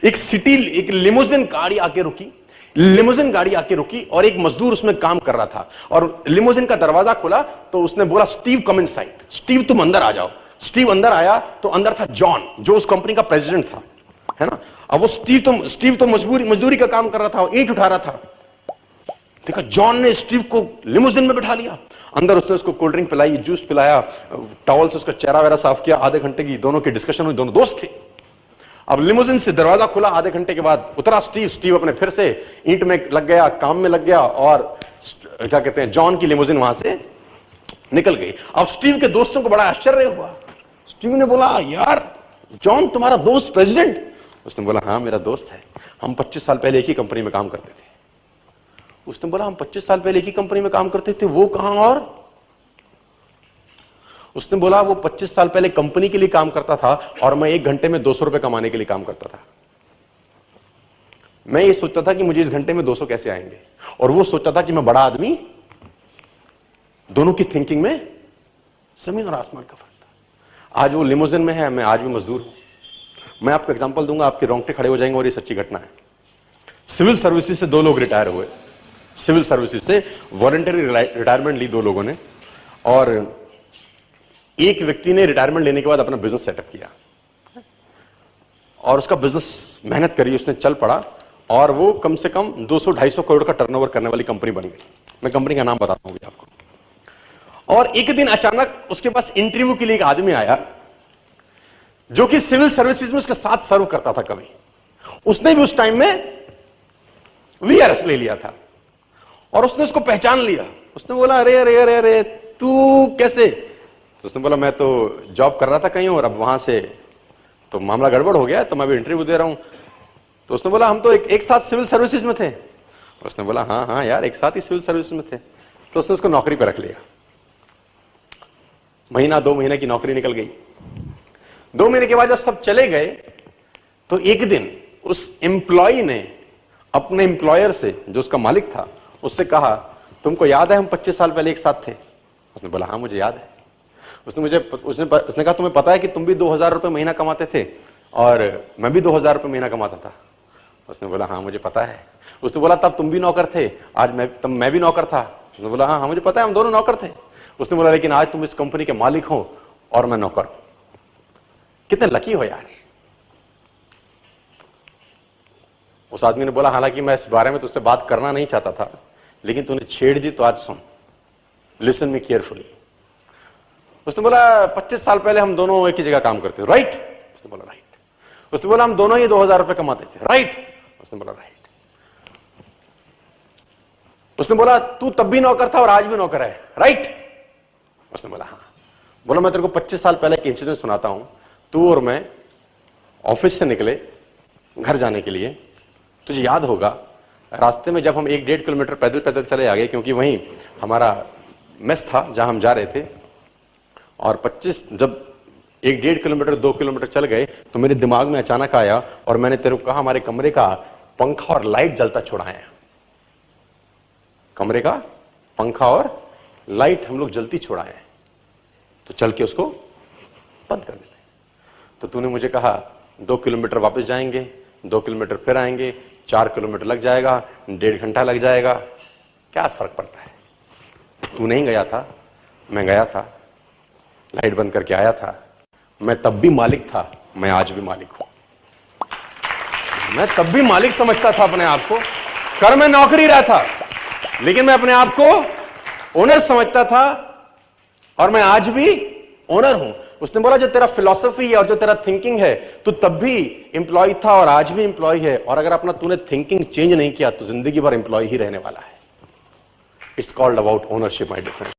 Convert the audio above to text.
एक लिमोजिन गाड़ी आके रुकी, लिमोजिन गाड़ी आके रुकी और एक मजदूर उसमें काम कर रहा था और लिमोजिन का दरवाजा खुला तो उसने बोला, स्टीव कम इनसाइड, स्टीव तुम अंदर आ जाओ। स्टीव अंदर आया तो अंदर था जॉन, जो उस कंपनी का प्रेसिडेंट था, है ना। अब वो स्टीव तो मजदूरी का काम कर रहा था, ईंट उठा रहा था। देखा जॉन ने स्टीव को लिमोजिन में बिठा लिया, अंदर उसने उसको कोल्ड ड्रिंक पिलाई, जूस पिलाया, टॉवल से उसका चेहरा वगैरह साफ किया। आधे घंटे की दोनों की डिस्कशन हुई, दोनों दोस्त थे। अब लिमोजिन से दरवाजा खुला, आधे घंटे के बाद उतरा स्टीव अपने फिर से ईंट में लग गया, काम में लग गया और क्या कहते हैं, जॉन की लिमोजिन वहां से निकल गई। अब स्टीव के दोस्तों को बड़ा आश्चर्य हुआ। स्टीव ने बोला, यार जॉन तुम्हारा दोस्त प्रेसिडेंट? उसने बोला, हाँ मेरा दोस्त है, हम 25 साल पहले एक ही कंपनी में काम करते थे। उसने बोला, हम 25 साल पहले एक ही कंपनी में काम करते थे, वो कहां? और उसने बोला, वो 25 साल पहले कंपनी के लिए काम करता था और मैं 1 घंटे में 200 रुपए कमाने के लिए काम करता था। मैं ये सोचता था कि मुझे इस घंटे में 200 कैसे आएंगे, और वो सोचता था कि मैं बड़ा आदमी। दोनों की थिंकिंग में जमीन और आसमान का फर्क था। आज वो लिमोजिन में है, मैं आज भी मजदूर हूं। मैं आपको एग्जांपल दूंगा, आपके रोंगटे खड़े हो जाएंगे, और ये सच्ची घटना है। सिविल सर्विसेज से 2 लोग रिटायर हुए, सिविल सर्विसेज से वॉलंटरी रिटायरमेंट ली 2 लोगों ने, और एक व्यक्ति ने रिटायरमेंट लेने के बाद अपना बिजनेस सेटअप किया और उसका बिजनेस मेहनत करी, उसने चल पड़ा और वो कम से कम 200-250 करोड़ का टर्नओवर करने वाली कंपनी बन गई। मैं कंपनी का नाम बताता हूं आपको। और एक दिन अचानक उसके पास इंटरव्यू के लिए एक आदमी आया जो कि सिविल सर्विसेज में उसके साथ सर्व करता था कभी। उसने भी उस टाइम में वीआरएस ले लिया था और उसने उसको पहचान लिया। उसने बोला, अरे अरे अरे अरे तू कैसे? तो उसने बोला, मैं तो जॉब कर रहा था कहीं और अब वहां से तो मामला गड़बड़ हो गया, तो मैं भी इंटरव्यू दे रहा हूं। तो उसने बोला, हम तो एक साथ सिविल सर्विसेज में थे। उसने बोला, हाँ हाँ यार, एक साथ ही सिविल सर्विसेज में थे। तो उसने उसको नौकरी पर रख लिया। महीना 2 महीने की नौकरी निकल गई। 2 महीने के बाद जब सब चले गए तो एक दिन उस एम्प्लॉय ने अपने एम्प्लॉयर से, जो उसका मालिक था, उससे कहा, तुमको याद है हम 25 साल पहले एक साथ थे? उसने बोला, हाँ मुझे याद है। उसने कहा, तुम्हें पता है कि तुम भी 2000 रुपए महीना कमाते थे और मैं भी 2000 रुपए महीना कमाता था? उसने बोला, हाँ मुझे पता है। उसने बोला, तब तुम भी नौकर थे, आज मैं भी नौकर था? उसने बोला, हाँ मुझे पता है, हम दोनों नौकर थे। उसने बोला, लेकिन आज तुम इस कंपनी के मालिक हो और मैं नौकर हूं। कितने लकी हो यार। उस आदमी ने बोला, हालांकि मैं इस बारे में तुझसे बात करना नहीं चाहता था, लेकिन तूने छेड़ दी तो आज सुन, लिसन मी केयरफुली। उसने बोला, 25 साल पहले हम दोनों एक ही जगह काम करते थे, राइट? उसने बोला, राइट। उसने बोला, हम दोनों ही 2000 रुपए कमाते थे, राइट? उसने बोला, राइट। उसने बोला, तू तब भी नौकर था और आज भी नौकर है, राइट? उसने बोला, हाँ। बोला, मैं तेरे को 25 साल पहले एक इंसिडेंट सुनाता हूं। तू और मैं ऑफिस से निकले घर जाने के लिए, तुझे याद होगा रास्ते में जब हम 1-1.5 किलोमीटर पैदल पैदल चले आ गए, क्योंकि वहीं हमारा मेस था जहां हम जा रहे थे, और 25 जब 1-1.5 किलोमीटर 2 किलोमीटर चल गए तो मेरे दिमाग में अचानक आया और मैंने तेरे को कहा, हमारे कमरे का पंखा और लाइट जलता छोड़ा है। कमरे का पंखा और लाइट हम लोग जलती छोड़ा है, तो चल के उसको बंद कर देते। तो तूने मुझे कहा 2 किलोमीटर वापस जाएंगे, 2 किलोमीटर फिर आएंगे, 4 किलोमीटर लग जाएगा, 1.5 घंटा लग जाएगा, क्या फर्क पड़ता है? तू नहीं गया था, मैं गया था, लाइट बंद करके आया था। मैं तब भी मालिक था, मैं आज भी मालिक हूं। मैं तब भी मालिक समझता था अपने आप को, कर मैं नौकरी रहा था, लेकिन मैं अपने आप को ओनर समझता था, और मैं आज भी ओनर हूं। उसने बोला, जो तेरा फिलॉसफी है और जो तेरा थिंकिंग है, तू तब भी एम्प्लॉय था और आज भी एम्प्लॉय है, और अगर अपना तूने थिंकिंग चेंज नहीं किया तो जिंदगी भर एम्प्लॉय ही रहने वाला है। It's called about ownership, my dear friend.